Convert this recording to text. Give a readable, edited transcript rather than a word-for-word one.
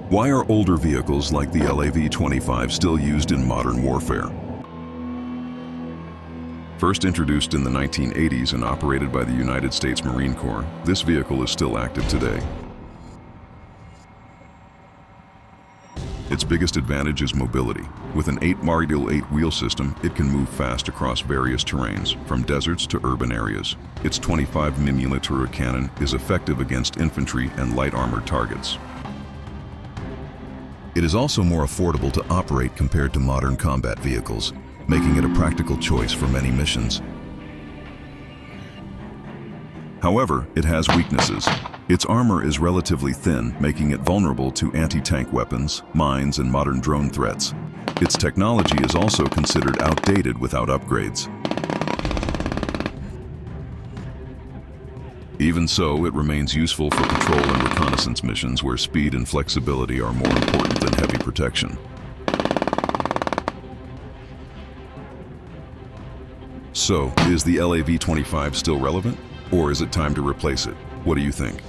Why are older vehicles like the LAV-25 still used in modern warfare? First introduced in the 1980s and operated by the United States Marine Corps, this vehicle is still active today. Its biggest advantage is mobility. With an 8x8 wheel system, it can move fast across various terrains, from deserts to urban areas. Its 25mm cannon is effective against infantry and light armored targets. It is also more affordable to operate compared to modern combat vehicles, making it a practical choice for many missions. However, it has weaknesses. Its armor is relatively thin, making it vulnerable to anti-tank weapons, mines, and modern drone threats. Its technology is also considered outdated without upgrades. Even so, it remains useful for patrol and reconnaissance missions where speed and flexibility are more important than heavy protection. So, is the LAV-25 still relevant? Or is it time to replace it? What do you think?